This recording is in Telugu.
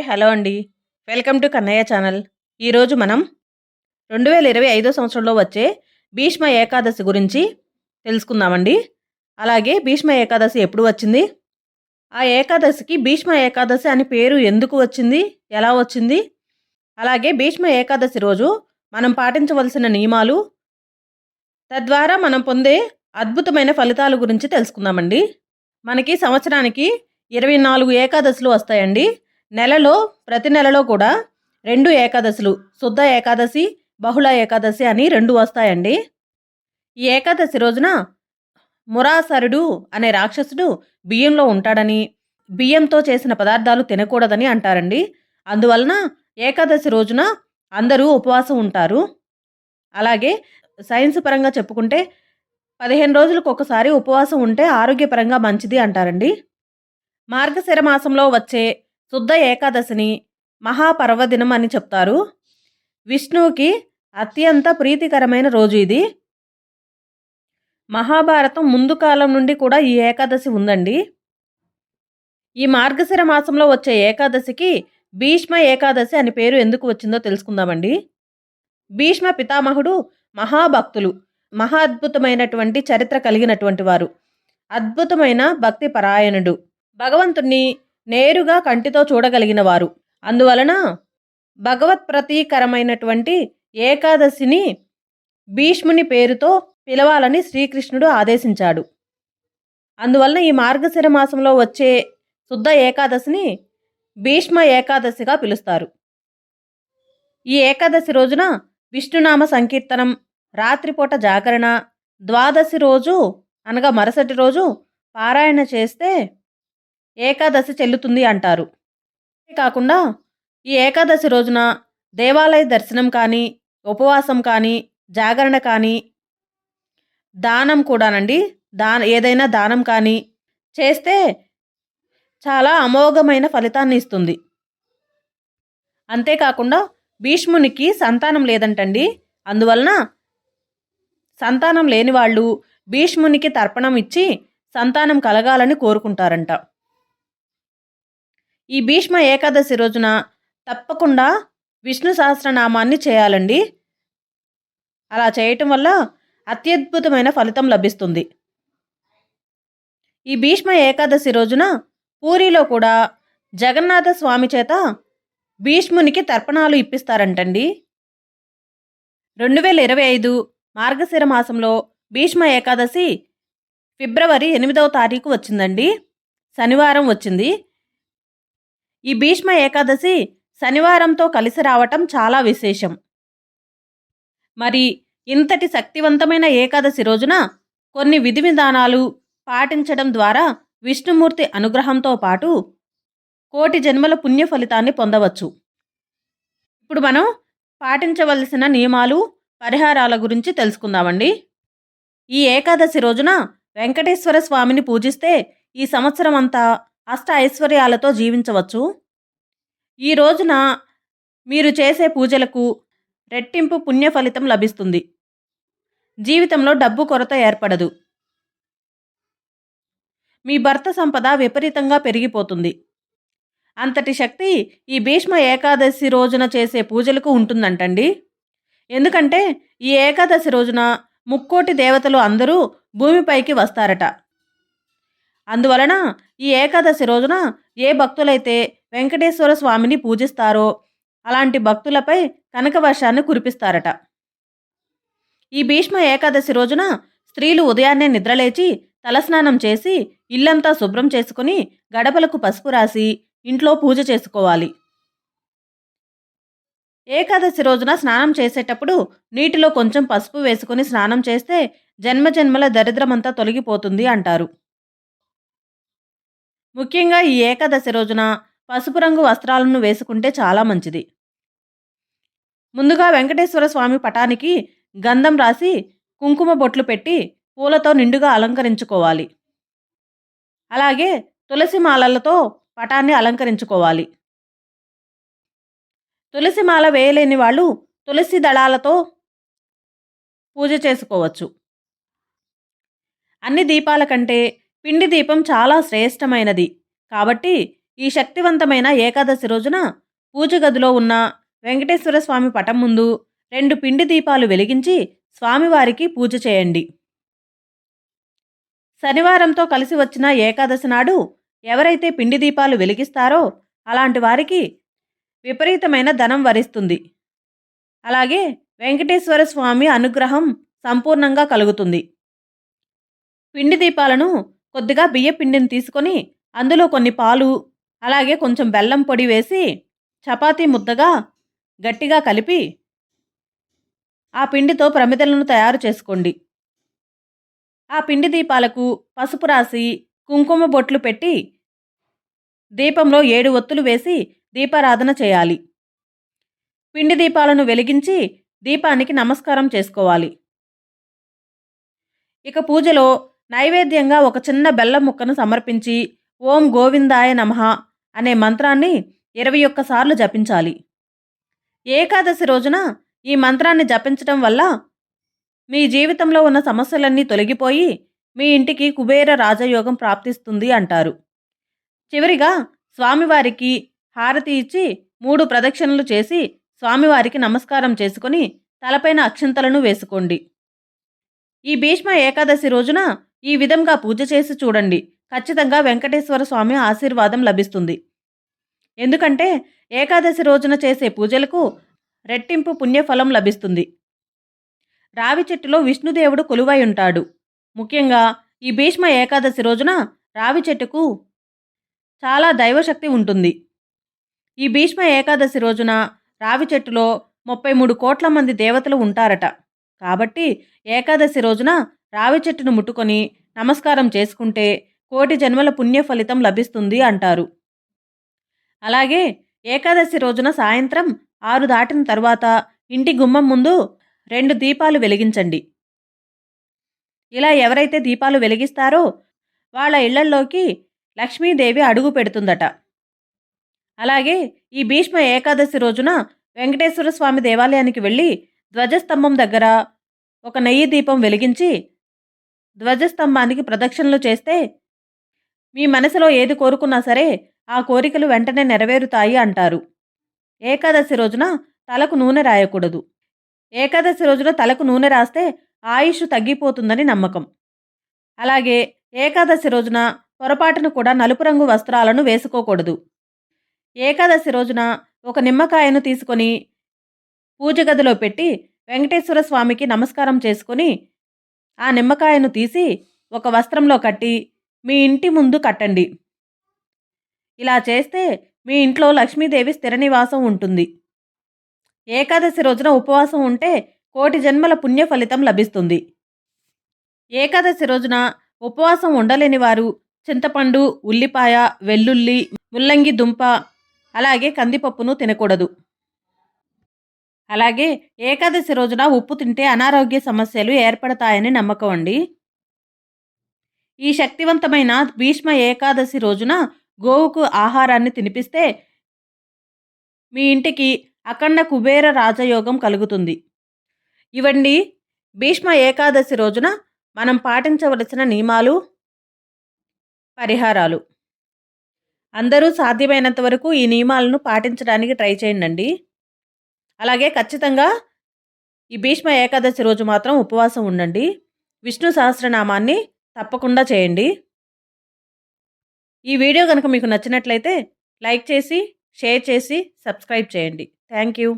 హలో అండి. Welcome to Kannayya channel. ఈరోజు మనం 2025 సంవత్సరంలో వచ్చే భీష్మ ఏకాదశి గురించి తెలుసుకుందామండి. అలాగే భీష్మ ఏకాదశి ఎప్పుడు వచ్చింది? ఆ ఏకాదశికి భీష్మ ఏకాదశి అని పేరు ఎందుకు వచ్చింది? ఎలా వచ్చింది? అలాగే భీష్మ ఏకాదశి రోజు మనం పాటించవలసిన నియమాలు, తద్వారా మనం పొందే అద్భుతమైన ఫలితాల గురించి తెలుసుకుందామండి. మనకి సంవత్సరానికి 24 ఏకాదశులు వస్తాయండి. ప్రతి నెలలో కూడా 2 ఏకాదశులు, శుద్ధ ఏకాదశి, బహుళ ఏకాదశి అని 2 వస్తాయండి. ఈ ఏకాదశి రోజున మురాసరుడు అనే రాక్షసుడు బియ్యంలో ఉంటాడని, బియ్యంతో చేసిన పదార్థాలు తినకూడదని అంటారండి. అందువలన ఏకాదశి రోజున అందరూ ఉపవాసం ఉంటారు. అలాగే సైన్స్ పరంగా చెప్పుకుంటే 15 రోజులకు ఒకసారి ఉపవాసం ఉంటే ఆరోగ్యపరంగా మంచిది అంటారండి. మార్గశిర మాసంలో వచ్చే శుద్ధ ఏకాదశిని మహాపర్వదినం అని చెప్తారు. విష్ణువుకి అత్యంత ప్రీతికరమైన రోజు ఇది. మహాభారతం ముందు కాలం నుండి కూడా ఈ ఏకాదశి ఉందండి. ఈ మార్గశిర మాసంలో వచ్చే ఏకాదశికి భీష్మ ఏకాదశి అని పేరు ఎందుకు వచ్చిందో తెలుసుకుందామండి. భీష్మ పితామహుడు మహాభక్తులు, మహా అద్భుతమైనటువంటి చరిత్ర కలిగినటువంటి వారు, అద్భుతమైన భక్తి పరాయణుడు, భగవంతుణ్ణి నేరుగా కంటితో చూడగలిగిన వారు. అందువలన భగవత్ ప్రతీకరమైనటువంటి ఏకాదశిని భీష్ముని పేరుతో పిలవాలని శ్రీకృష్ణుడు ఆదేశించాడు. అందువలన ఈ మార్గశిర మాసంలో వచ్చే శుద్ధ ఏకాదశిని భీష్మ ఏకాదశిగా పిలుస్తారు. ఈ ఏకాదశి రోజున విష్ణునామ సంకీర్తనం, రాత్రిపూట జాగరణ, ద్వాదశి రోజు అనగా మరుసటి రోజు పారాయణ చేస్తే ఏకాదశి చెల్లుతుంది అంటారు. కాకుండా ఈ ఏకాదశి రోజున దేవాలయ దర్శనం కానీ, ఉపవాసం కానీ, జాగరణ కానీ, దానం కూడానండి, ఏదైనా దానం కానీ చేస్తే చాలా అమోఘమైన ఫలితాన్ని ఇస్తుంది. అంతేకాకుండా భీష్మునికి సంతానం లేదంటండి. అందువలన సంతానం లేని వాళ్ళు భీష్మునికి తర్పణం ఇచ్చి సంతానం కలగాలని కోరుకుంటారంట. ఈ భీష్మ ఏకాదశి రోజున తప్పకుండా విష్ణు సహస్రనామాన్ని చేయాలండి. అలా చేయటం వల్ల అత్యద్భుతమైన ఫలితం లభిస్తుంది. ఈ భీష్మ ఏకాదశి రోజున పూరిలో కూడా జగన్నాథ స్వామి చేత భీష్మునికి తర్పణాలు ఇప్పిస్తారంటండి. 2025 మార్గశిర మాసంలో భీష్మ ఏకాదశి ఫిబ్రవరి 8వ తారీఖు వచ్చిందండి. శనివారం వచ్చింది. ఈ భీష్మ ఏకాదశి శనివారంతో కలిసి రావటం చాలా విశేషం. మరి ఇంతటి శక్తివంతమైన ఏకాదశి రోజున కొన్ని విధి విధానాలు పాటించడం ద్వారా విష్ణుమూర్తి అనుగ్రహంతో పాటు కోటి జన్మల పుణ్య ఫలితాన్ని పొందవచ్చు. ఇప్పుడు మనం పాటించవలసిన నియమాలు, పరిహారాల గురించి తెలుసుకుందామండి. ఈ ఏకాదశి రోజున వెంకటేశ్వర స్వామిని పూజిస్తే ఈ సంవత్సరం అంతా అష్ట ఐశ్వర్యాలతో జీవించవచ్చు. ఈ రోజున మీరు చేసే పూజలకు రెట్టింపు పుణ్య ఫలితం లభిస్తుంది. జీవితంలో డబ్బు కొరత ఏర్పడదు. మీ భర్త సంపద విపరీతంగా పెరిగిపోతుంది. అంతటి శక్తి ఈ భీష్మ ఏకాదశి రోజున చేసే పూజలకు ఉంటుందంటండి. ఎందుకంటే ఈ ఏకాదశి రోజున ముక్కోటి దేవతలు అందరూ భూమిపైకి వస్తారట. అందువలన ఈ ఏకాదశి రోజున ఏ భక్తులైతే వెంకటేశ్వర స్వామిని పూజిస్తారో అలాంటి భక్తులపై కనకవర్షాన్ని కురిపిస్తారట. ఈ భీష్మ ఏకాదశి రోజున స్త్రీలు ఉదయాన్నే నిద్రలేచి తలస్నానం చేసి ఇల్లంతా శుభ్రం చేసుకుని గడపలకు పసుపు రాసి ఇంట్లో పూజ చేసుకోవాలి. ఏకాదశి రోజున స్నానం చేసేటప్పుడు నీటిలో కొంచెం పసుపు వేసుకుని స్నానం చేస్తే జన్మజన్మల దరిద్రమంతా తొలగిపోతుంది అంటారు. ముఖ్యంగా ఈ ఏకాదశి రోజున పసుపు రంగు వస్త్రాలను వేసుకుంటే చాలా మంచిది. ముందుగా వెంకటేశ్వర స్వామి పటానికి గంధం రాసి కుంకుమ బొట్లు పెట్టి పూలతో నిండుగా అలంకరించుకోవాలి. అలాగే తులసి మాలలతో పటాన్ని అలంకరించుకోవాలి. తులసి మాల వేయలేని వాళ్ళు తులసి దళాలతో పూజ చేసుకోవచ్చు. అన్ని దీపాల కంటే పిండి దీపం చాలా శ్రేష్టమైనది కాబట్టి ఈ శక్తివంతమైన ఏకాదశి రోజున పూజ గదిలో ఉన్న వెంకటేశ్వర స్వామి పటం ముందు 2 పిండి దీపాలు వెలిగించి స్వామివారికి పూజ చేయండి. శనివారంతో కలిసి వచ్చిన ఏకాదశి నాడు ఎవరైతే పిండి దీపాలు వెలిగిస్తారో అలాంటి వారికి విపరీతమైన ధనం వరిస్తుంది. అలాగే వెంకటేశ్వర స్వామి అనుగ్రహం సంపూర్ణంగా కలుగుతుంది. పిండి దీపాలను కొద్దిగా బియ్య పిండిని తీసుకొని అందులో కొన్ని పాలు అలాగే కొంచెం బెల్లం పొడి వేసి చపాతీ ముద్దగా గట్టిగా కలిపి ఆ పిండితో ప్రమిదలను తయారు చేసుకోండి. ఆ పిండి దీపాలకు పసుపు రాసి కుంకుమ బొట్లు పెట్టి దీపంలో 7 ఒత్తులు వేసి దీపారాధన చేయాలి. పిండి దీపాలను వెలిగించి దీపానికి నమస్కారం చేసుకోవాలి. ఇక పూజలో నైవేద్యంగా ఒక చిన్న బెల్లం ముక్కను సమర్పించి ఓం గోవిందాయ నమః అనే మంత్రాన్ని 21 సార్లు జపించాలి. ఏకాదశి రోజున ఈ మంత్రాన్ని జపించటం వల్ల మీ జీవితంలో ఉన్న సమస్యలన్నీ తొలగిపోయి మీ ఇంటికి కుబేర రాజయోగం ప్రాప్తిస్తుంది అంటారు. చివరిగా స్వామివారికి హారతి ఇచ్చి 3 ప్రదక్షిణలు చేసి స్వామివారికి నమస్కారం చేసుకొని తలపైన అక్షింతలను వేసుకోండి. ఈ భీష్మ ఏకాదశి రోజున ఈ విధంగా పూజ చేసి చూడండి. ఖచ్చితంగా వెంకటేశ్వర స్వామి ఆశీర్వాదం లభిస్తుంది. ఎందుకంటే ఏకాదశి రోజున చేసే పూజలకు రెట్టింపు పుణ్యఫలం లభిస్తుంది. రావి చెట్టులో విష్ణుదేవుడు కొలువై ఉంటాడు. ముఖ్యంగా ఈ భీష్మ ఏకాదశి రోజున రావి చెట్టుకు చాలా దైవశక్తి ఉంటుంది. ఈ భీష్మ ఏకాదశి రోజున రావి చెట్టులో 33 కోట్ల మంది దేవతలు ఉంటారట. కాబట్టి ఏకాదశి రోజున రావి చెట్టును ముట్టుకొని నమస్కారం చేసుకుంటే కోటి జన్మల పుణ్య ఫలితం లభిస్తుంది అంటారు. అలాగే ఏకాదశి రోజున సాయంత్రం 6 దాటిన తర్వాత ఇంటి గుమ్మం ముందు 2 దీపాలు వెలిగించండి. ఇలా ఎవరైతే దీపాలు వెలిగిస్తారో వాళ్ళ ఇళ్లల్లోకి లక్ష్మీదేవి అడుగు పెడుతుందట. అలాగే ఈ భీష్మ ఏకాదశి రోజున వెంకటేశ్వర స్వామి దేవాలయానికి వెళ్ళి ధ్వజస్తంభం దగ్గర ఒక నెయ్యి దీపం వెలిగించి ధ్వజస్తంభానికి ప్రదక్షిణలు చేస్తే మీ మనసులో ఏది కోరుకున్నా సరే ఆ కోరికలు వెంటనే నెరవేరుతాయి అంటారు. ఏకాదశి రోజున తలకు నూనె రాయకూడదు. ఏకాదశి రోజున తలకు నూనె రాస్తే ఆయుష్ తగ్గిపోతుందని నమ్మకం. అలాగే ఏకాదశి రోజున పొరపాటును కూడా నలుపు రంగు వస్త్రాలను వేసుకోకూడదు. ఏకాదశి రోజున ఒక నిమ్మకాయను తీసుకొని పూజ గదిలో పెట్టి వెంకటేశ్వర స్వామికి నమస్కారం చేసుకొని ఆ నిమ్మకాయను తీసి ఒక వస్త్రంలో కట్టి మీ ఇంటి ముందు కట్టండి. ఇలా చేస్తే మీ ఇంట్లో లక్ష్మీదేవి స్థిర నివాసం ఉంటుంది. ఏకాదశి రోజున ఉపవాసం ఉంటే కోటి జన్మల పుణ్య ఫలితం లభిస్తుంది. ఏకాదశి రోజున ఉపవాసం ఉండలేని వారు చింతపండు, ఉల్లిపాయ, వెల్లుల్లి, ముల్లంగి దుంప అలాగే కందిపప్పును తినకూడదు. అలాగే ఏకాదశి రోజున ఉప్పు తింటే అనారోగ్య సమస్యలు ఏర్పడతాయని నమ్మకం అండి. ఈ శక్తివంతమైన భీష్మ ఏకాదశి రోజున గోవుకు ఆహారాన్ని తినిపిస్తే మీ ఇంటికి అఖండ కుబేర రాజయోగం కలుగుతుంది. ఇవండి భీష్మ ఏకాదశి రోజున మనం పాటించవలసిన నియమాలు, పరిహారాలు. అందరూ సాధ్యమైనంత వరకు ఈ నియమాలను పాటించడానికి ట్రై చేయండి. అలాగే ఖచ్చితంగా ఈ భీష్మ ఏకాదశి రోజు మాత్రం ఉపవాసం ఉండండి. విష్ణు సహస్రనామాన్ని తప్పకుండా చేయండి. ఈ వీడియో కనుక మీకు నచ్చినట్లయితే లైక్ చేసి, షేర్ చేసి, సబ్స్క్రైబ్ చేయండి. Thank you.